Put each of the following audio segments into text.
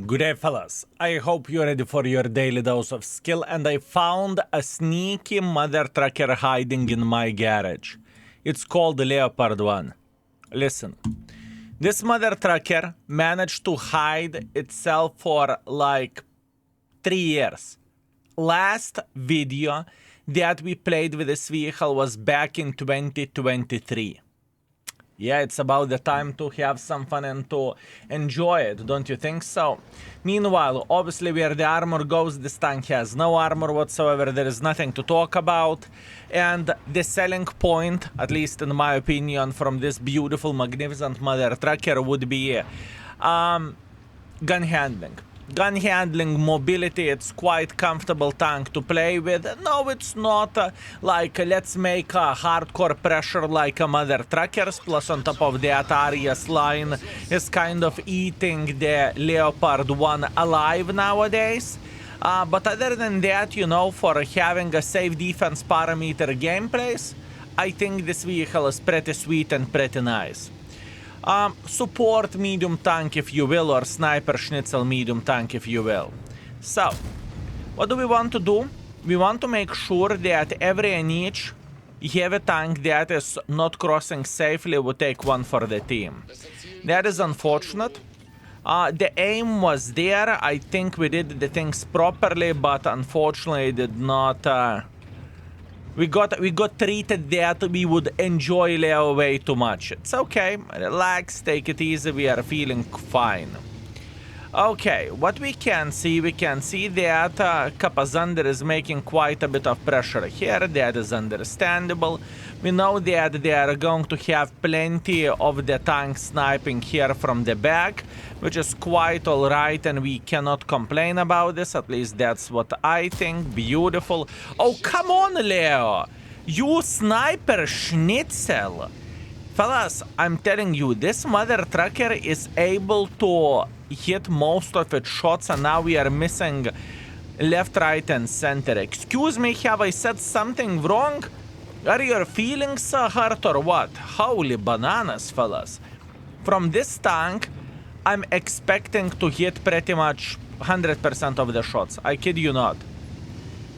Good day, fellas. I hope you're ready for your daily dose of skill, and I found a sneaky mother trucker hiding in my garage. It's called the Leopard one. Listen, this mother trucker managed to hide itself for like 3 years. Last video that we played with this vehicle was back in 2023. Yeah, it's about the time to have some fun and to enjoy it, don't you think so? Meanwhile, obviously where the armor goes, this tank has no armor whatsoever, there is nothing to talk about. And the selling point, at least in my opinion, from this beautiful, magnificent mother trucker would be gun handling. Gun handling, mobility, it's quite comfortable tank to play with. No, it's not like let's make a hardcore pressure like a mother truckers. Plus on top of that, Arias line is kind of eating the Leopard 1 alive nowadays. But other than that, you know, for having a safe defense parameter gameplays, I think this vehicle is pretty sweet and pretty nice. Support medium tank if you will, or sniper schnitzel medium tank if you will. So, what do we want to do? We want to make sure that every and each heavy tank that is not crossing safely will take one for the team. That is unfortunate. The aim was there. I think we did the things properly, but unfortunately did not... We got treated that we would enjoy Leo way too much. It's okay, relax, take it easy, we are feeling fine. Okay, what we can see that Kapazander is making quite a bit of pressure here, that is understandable. We know that they are going to have plenty of the tank sniping here from the back, which is quite alright, and we cannot complain about this, at least that's what I think. Beautiful. Oh, come on, Leo! You sniper schnitzel! Fellas, I'm telling you, this mother trucker is able to hit most of its shots, and now we are missing left, right, and center. Excuse me, have I said something wrong? Are your feelings hurt or what? Holy bananas, fellas. From this tank, I'm expecting to hit pretty much 100% of the shots. I kid you not.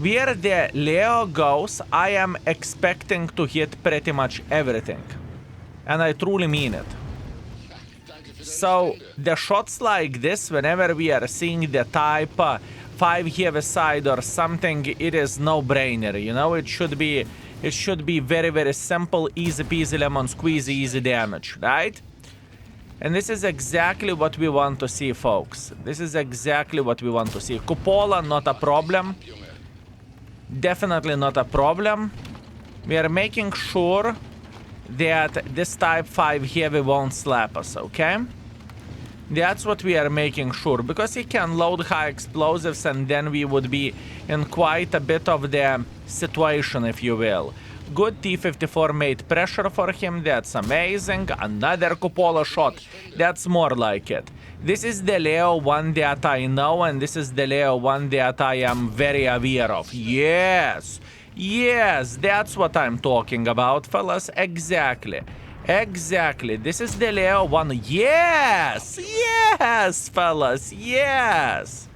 Where the Leo goes, I am expecting to hit pretty much everything. And I truly mean it. So, the shots like this, whenever we are seeing the type 5 heavy side or something, it is no-brainer, you know? It should be very, very simple, easy peasy lemon squeezy, easy damage, right? And this is exactly what we want to see, folks. This is exactly what we want to see. Cupola, not a problem. Definitely not a problem. We are making sure that this type 5 heavy won't slap us, okay? That's what we are making sure, because he can load high explosives and then we would be in quite a bit of the situation, if you will. Good T-54 made pressure for him, that's amazing. Another cupola shot, that's more like it. This is the Leo one that I know, and this is the Leo one that I am very aware of. Yes! Yes, that's what I'm talking about, fellas. Exactly. Exactly. This is the Leo one. Yes! Yes, fellas. Yes!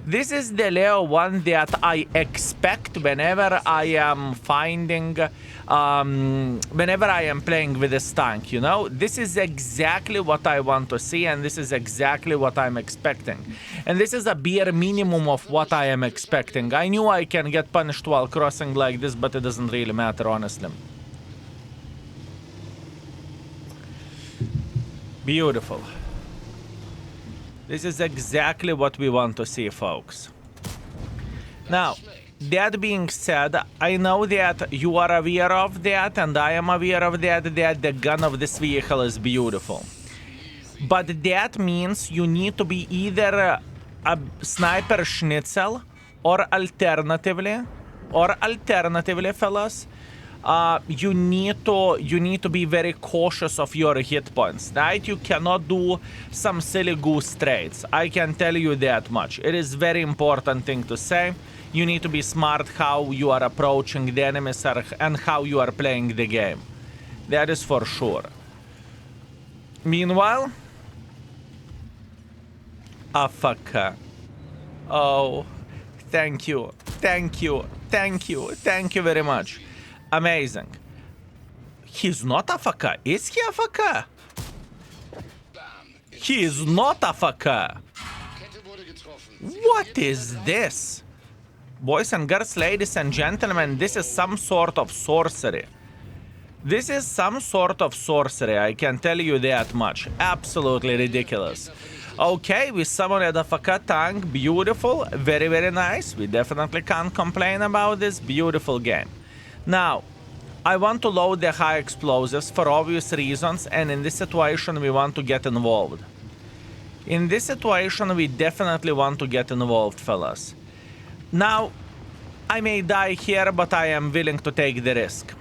This is the Leo one that I expect whenever I am finding... whenever I am playing with this tank, you know? This is exactly what I want to see, and this is exactly what I'm expecting. And this is a bare minimum of what I am expecting. I knew I can get punished while crossing like this, but it doesn't really matter, honestly. Beautiful. This is exactly what we want to see, folks. Now, that being said, I know that you are aware of that, and I am aware of that the gun of this vehicle is beautiful. But that means you need to be either a sniper schnitzel, or alternatively, fellas, you need to be very cautious of your hit points, right? You cannot do some silly goose trades. I can tell you that much. It is very important thing to say. You need to be smart how you are approaching the enemies and how you are playing the game. That is for sure. Meanwhile, AFK. Oh, thank you. Thank you. Thank you. Thank you very much. Amazing. He's not AFK. Is he AFK? He is not AFK. What is this? Boys and girls, ladies and gentlemen, this is some sort of sorcery. This is some sort of sorcery, I can tell you that much. Absolutely ridiculous. Okay, we summoned a AFK tank. Beautiful. Very, very nice. We definitely can't complain about this beautiful game. Now, I want to load the high explosives for obvious reasons, and in this situation we want to get involved. In this situation we definitely want to get involved, fellas. Now, I may die here, but I am willing to take the risk.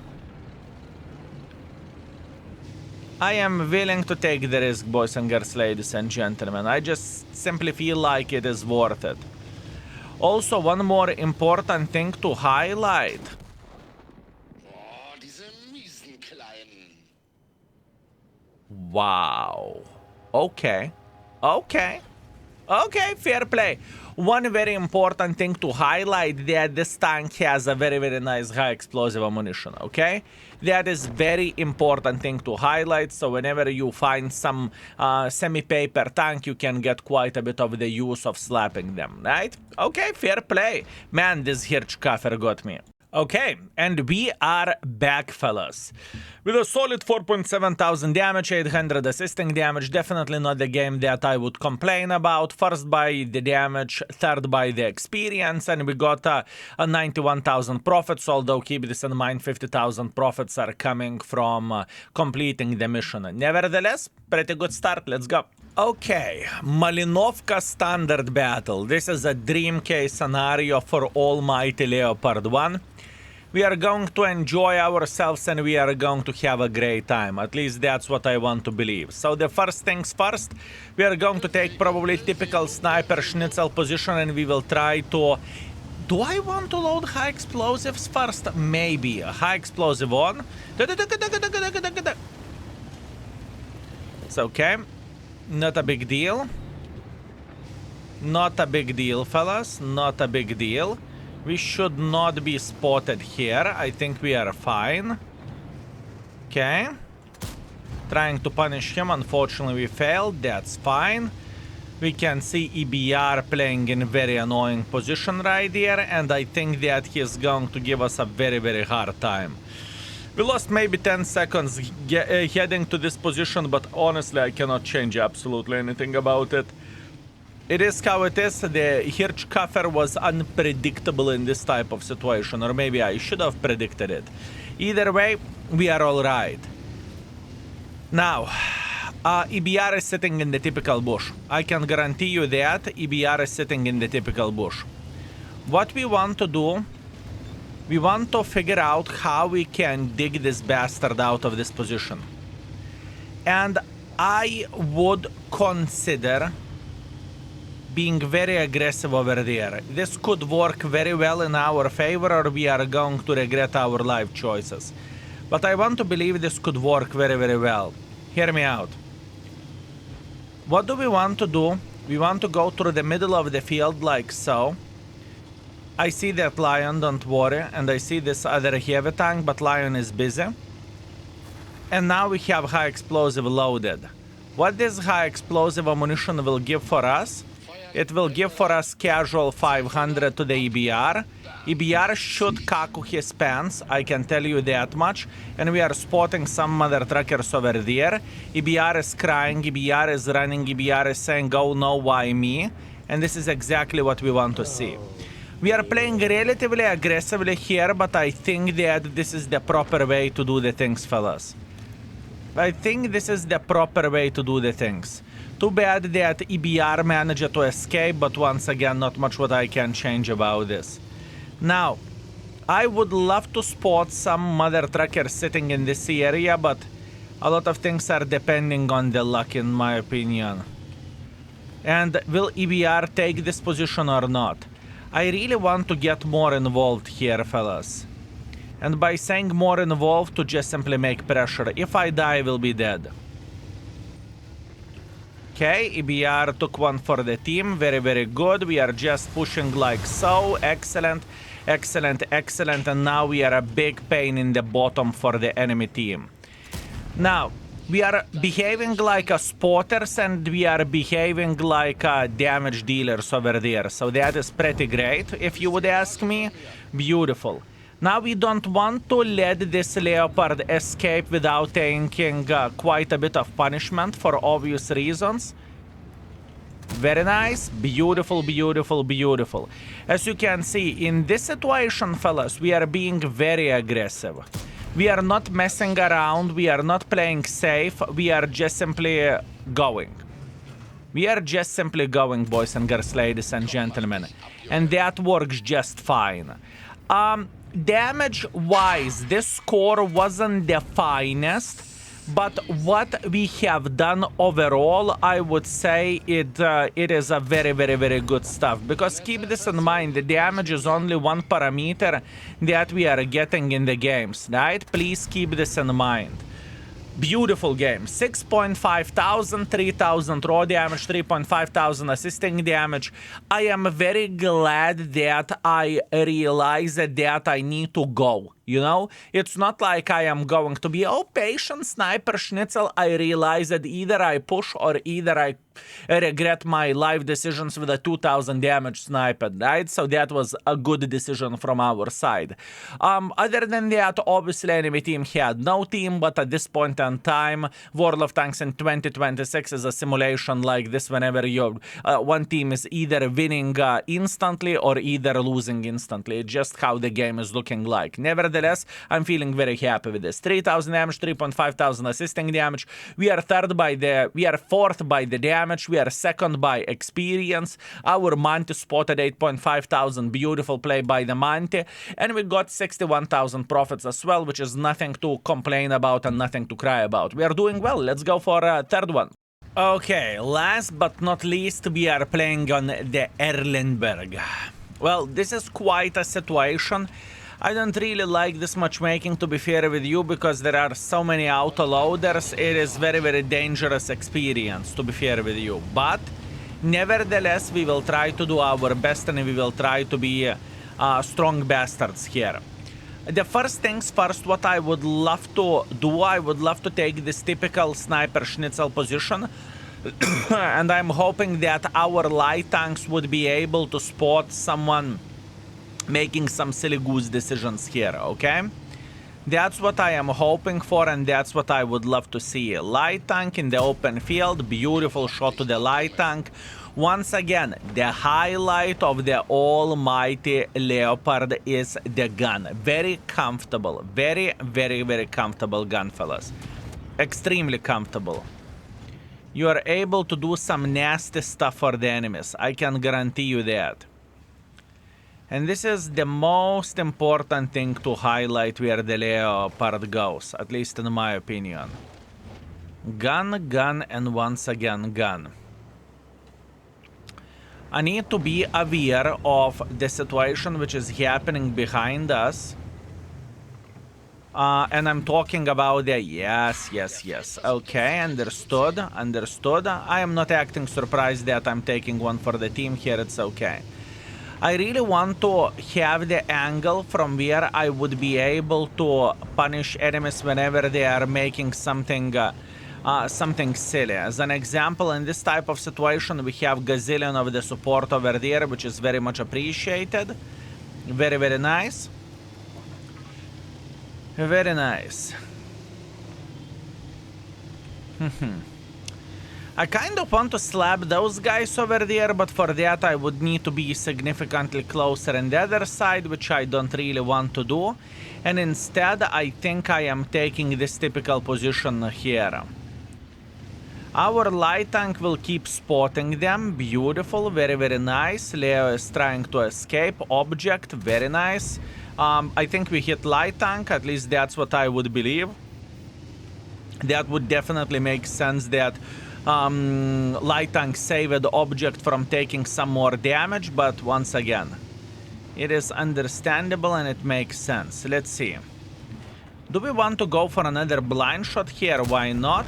I am willing to take the risk, boys and girls, ladies and gentlemen. I just simply feel like it is worth it. Also, one more important thing to highlight. Wow. Okay. Okay. Okay, fair play. One very important thing to highlight, that this tank has a very, very nice high explosive ammunition, okay? That is very important thing to highlight, so whenever you find some semi-paper tank, you can get quite a bit of the use of slapping them, right? Okay, fair play. Man, this Hirschkaffer got me. Okay, and we are back, fellas. With a solid 4,700 damage, 800 assisting damage, definitely not the game that I would complain about. First by the damage, third by the experience, and we got a 91,000 profits, although keep this in mind, 50,000 profits are coming from completing the mission. Nevertheless, pretty good start, let's go. Okay, Malinovka standard battle. This is a dream case scenario for almighty Leopard 1. We are going to enjoy ourselves and we are going to have a great time. At least that's what I want to believe. So the first things first, we are going to take probably typical sniper schnitzel position and we will try to... Do I want to load high explosives first? Maybe. High explosive on. It's okay. Not a big deal. Not a big deal, fellas. Not a big deal. We should not be spotted here. I think we are fine. Okay. Trying to punish him. Unfortunately, we failed. That's fine. We can see EBR playing in very annoying position right there. And I think that he is going to give us a very, very hard time. We lost maybe 10 seconds heading to this position, but honestly, I cannot change absolutely anything about it. It is how it is. The Hirschkaffer was unpredictable in this type of situation, or maybe I should have predicted it. Either way, we are all right. Now, EBR is sitting in the typical bush. I can guarantee you that EBR is sitting in the typical bush. What we want to do, we want to figure out how we can dig this bastard out of this position. And I would consider being very aggressive over there. This could work very well in our favor, or we are going to regret our life choices. But I want to believe this could work very, very well. Hear me out. What do we want to do? We want to go through the middle of the field like so. I see that Lion, don't worry, and I see this other heavy tank, but Lion is busy. And now we have high explosive loaded. What this high explosive ammunition will give for us? It will give for us casual 500 to the EBR. EBR should kaku his pants, I can tell you that much. And we are spotting some mother truckers over there. EBR is crying, EBR is running, EBR is saying, oh no, why me? And this is exactly what we want to see. We are playing relatively aggressively here, but I think that this is the proper way to do the things, fellas. I think this is the proper way to do the things. Too bad that EBR managed to escape, but once again, not much what I can change about this. Now, I would love to spot some mother trucker sitting in this area, but a lot of things are depending on the luck, in my opinion. And will EBR take this position or not? I really want to get more involved here, fellas. And by saying more involved, to just simply make pressure. If I die, I will be dead. Okay, EBR took one for the team. Very, very good. We are just pushing like so. Excellent, excellent, excellent. And now we are a big pain in the bottom for the enemy team. Now, we are behaving like a spotters and we are behaving like damage dealers over there. So that is pretty great, if you would ask me. Beautiful. Now we don't want to let this Leopard escape without taking quite a bit of punishment for obvious reasons. Very nice. Beautiful, beautiful, beautiful. As you can see, in this situation, fellas, we are being very aggressive. We are not messing around. We are not playing safe. We are just simply going. We are just simply going, boys and girls, ladies and gentlemen. And that works just fine. Damage-wise, this score wasn't the finest, but what we have done overall, I would say it is a very, very, very good stuff. Because keep this in mind, the damage is only one parameter that we are getting in the games, right? Please keep this in mind. Beautiful game. 6.5 thousand, 3,000 raw damage, 3.5 thousand assisting damage. I am very glad that I realized that I need to go. You know, it's not like I am going to be, oh, patient sniper schnitzel. I realize that either I push or either I regret my life decisions with a 2,000 damage sniper, right? So that was a good decision from our side. Other than that, obviously, enemy team had no team, but at this point in time, World of Tanks in 2026 is a simulation like this whenever your one team is either winning instantly or either losing instantly. It's just how the game is looking like. Nevertheless, I'm feeling very happy with this. 3,000 damage, 3.5 thousand assisting damage. We are fourth by the damage. We are second by experience. Our Manti spotted 8.5 thousand. Beautiful play by the Manti. And we got 61,000 profits as well, which is nothing to complain about and nothing to cry about. We are doing well. Let's go for a third one. Okay, last but not least, we are playing on the Erlenberg. Well, this is quite a situation. I don't really like this matchmaking, to be fair with you, because there are so many auto-loaders. It is very, very dangerous experience, to be fair with you. But, nevertheless, we will try to do our best and we will try to be strong bastards here. The first things first, what I would love to do, I would love to take this typical sniper schnitzel position. And I'm hoping that our light tanks would be able to spot someone making some silly goose decisions here, okay? That's what I am hoping for, and that's what I would love to see. Light tank in the open field, beautiful shot to the light tank. Once again, the highlight of the almighty Leopard is the gun. Very comfortable, very, very, very comfortable gun, fellas. Extremely comfortable. You are able to do some nasty stuff for the enemies. I can guarantee you that. And this is the most important thing to highlight where the Leopard goes, at least in my opinion. Gun, gun, and once again, gun. I need to be aware of the situation which is happening behind us. And I'm talking about the... Yes. Okay, understood. I am not acting surprised that I'm taking one for the team here, it's okay. I really want to have the angle from where I would be able to punish enemies whenever they are making something something silly. As an example, in this type of situation, we have gazillion of the support over there, which is very much appreciated. Very, very nice. Very nice. I kind of want to slap those guys over there, but for that I would need to be significantly closer on the other side, which I don't really want to do. And instead, I think I am taking this typical position here. Our light tank will keep spotting them. Beautiful, very, very nice. Leo is trying to escape. Object, very nice. I think we hit light tank, at least that's what I would believe. That would definitely make sense that light tank saved the object from taking some more damage, but once again, it is understandable and it makes sense. Let's see. Do we want to go for another blind shot here? Why not?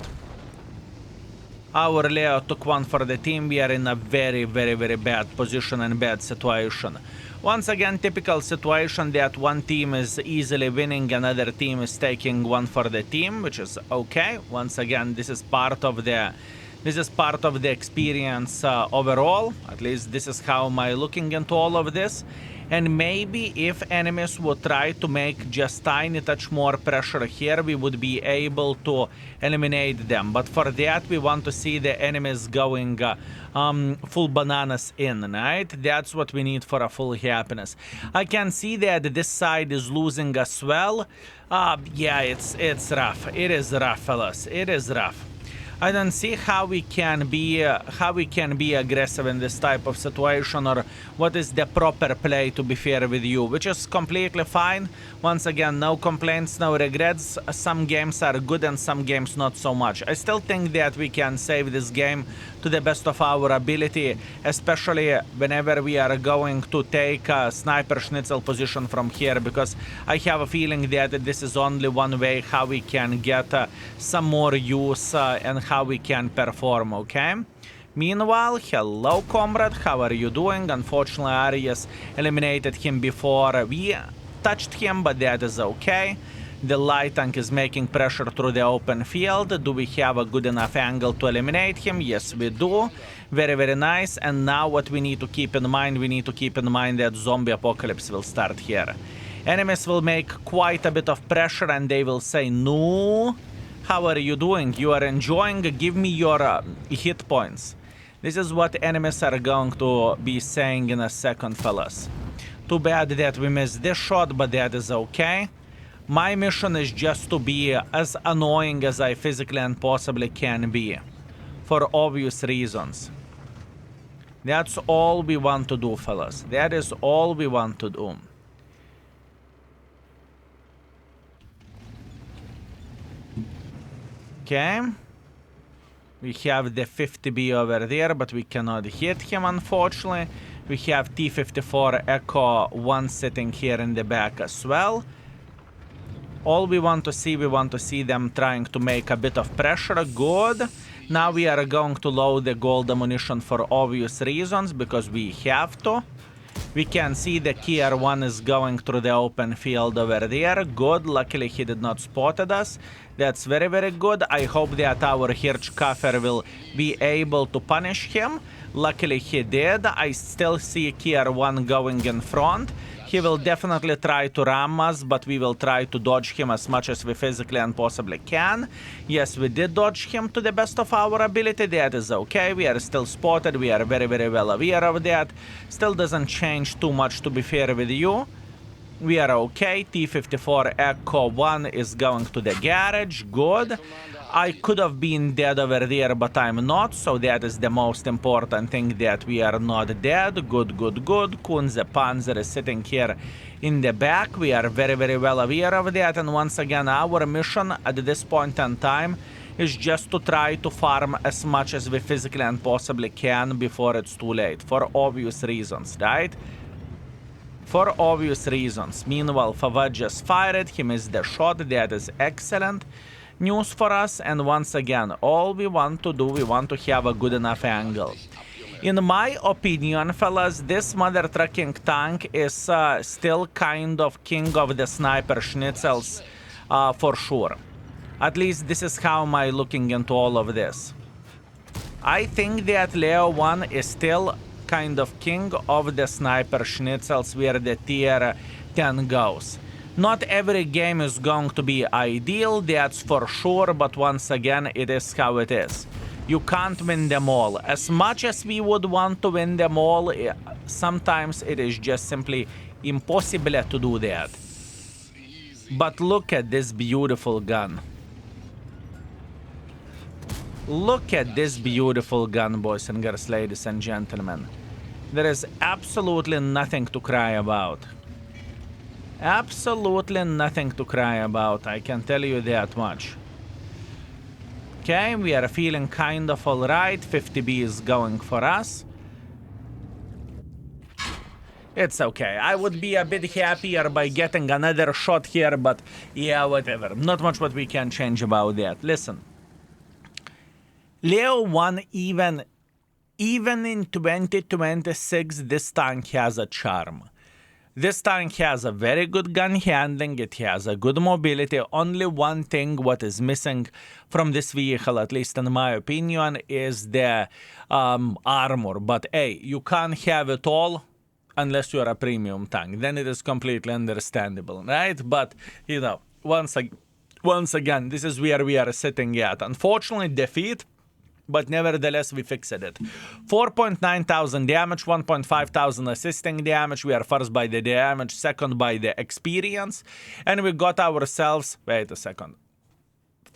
Our Leo took one for the team. We are in a very, very, very bad position and bad situation. Once again, typical situation that one team is easily winning, another team is taking one for the team, which is okay. Once again, this is part of the experience overall. At least this is how am I looking into all of this. And maybe if enemies would try to make just tiny touch more pressure here, we would be able to eliminate them. But for that, we want to see the enemies going full bananas in, right? That's what we need for a full happiness. I can see that this side is losing as well. Yeah, it's rough. It is rough, fellas. It is rough. I don't see how we can be aggressive in this type of situation, or what is the proper play, to be fair with you, which is completely fine. Once again, no complaints, no regrets. Some games are good and some games not so much. I still think that we can save this game to the best of our ability, especially whenever we are going to take a sniper schnitzel position from here, because I have a feeling that this is only one way how we can get some more use and how we can perform, okay? Meanwhile, hello comrade, how are you doing? Unfortunately, Arias eliminated him before we touched him, but that is okay. The light tank is making pressure through the open field. Do we have a good enough angle to eliminate him? Yes, we do. Very, very nice. And now what we need to keep in mind, that zombie apocalypse will start here. Enemies will make quite a bit of pressure and they will say, no. How are you doing? You are enjoying? Give me your hit points. This is what enemies are going to be saying in a second, fellas. Too bad that we missed this shot, but that is okay. My mission is just to be as annoying as I physically and possibly can be. For obvious reasons. That's all we want to do, fellas. That is all we want to do. Okay. We have the 50B over there, but we cannot hit him, unfortunately. We have T-54 Echo 1 sitting here in the back as well. All we want to see them trying to make a bit of pressure. Good. Now we are going to load the gold ammunition for obvious reasons, because we have to. We can see the Kier 1 is going through the open field over there. Good. Luckily, he did not spotted us. That's very, very good. I hope that our Hirschkaffer will be able to punish him. Luckily, he did. I still see Kier 1 going in front. He will definitely try to ram us, but we will try to dodge him as much as we physically and possibly can. Yes, we did dodge him to the best of our ability. That is okay. We are still spotted. We are very, very well aware of that. Still doesn't change too much, to be fair with you. We are okay. T-54 Echo 1 is going to the garage. Good. I could have been dead over there, but I'm not, so that is the most important thing, that we are not dead. Good, good, good. Kunze Panzer is sitting here in the back. We are very, very well aware of that, and once again, our mission at this point in time is just to try to farm as much as we physically and possibly can before it's too late, for obvious reasons, right? For obvious reasons. Meanwhile, Fawad just fired. He missed the shot. That is excellent news for us. And once again, all we want to do, we want to have a good enough angle. In my opinion, fellas, this mother trucking tank is still kind of king of the sniper schnitzels for sure. At least this is how am I looking into all of this. I think that Leo 1 is still kind of king of the sniper schnitzels where the tier 10 goes. Not every game is going to be ideal, that's for sure, but once again, it is how it is. You can't win them all. As much as we would want to win them all, sometimes it is just simply impossible to do that. But look at this beautiful gun. Look at this beautiful gun, boys and girls, ladies and gentlemen. There is absolutely nothing to cry about. Absolutely nothing to cry about, I can tell you that much. Okay, we are feeling kind of alright. 50B is going for us. It's okay. I would be a bit happier by getting another shot here, but yeah, whatever. Not much what we can change about that. Listen. Leo 1, even in 2026, this tank has a charm. This tank has a very good gun handling, it has a good mobility. Only one thing what is missing from this vehicle, at least in my opinion, is the armor. But hey, you can't have it all unless you're a premium tank. Then it is completely understandable, right? But, you know, once again, this is where we are sitting at. Unfortunately, defeat. But nevertheless, we fixed it. 4,900 damage, 1,500 assisting damage. We are first by the damage, second by the experience. And we got ourselves... Wait a second.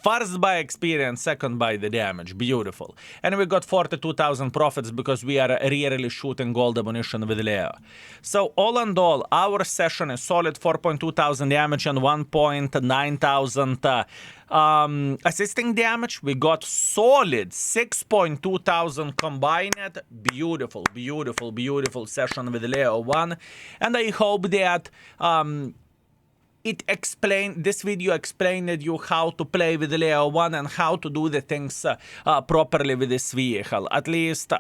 First by experience, second by the damage. Beautiful. And we got 42,000 profits because we are rarely shooting gold ammunition with Leo. So all in all, our session is solid 4,200 damage and 1,900 assisting damage. We got solid 6,200 combined. Beautiful, beautiful, beautiful session with Leo 1. And I hope that... this video explained you how to play with Leo 1 and how to do the things properly with this vehicle. At least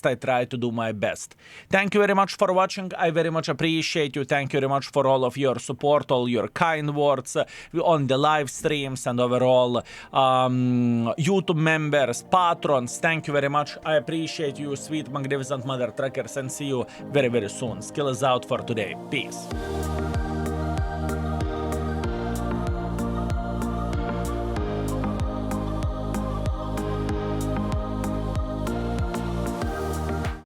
I try to do my best. Thank you very much for watching. I very much appreciate you. Thank you very much for all of your support, all your kind words on the live streams and overall YouTube members, patrons. Thank you very much. I appreciate you, sweet, magnificent mother truckers, and see you very, very soon. Skill is out for today. Peace.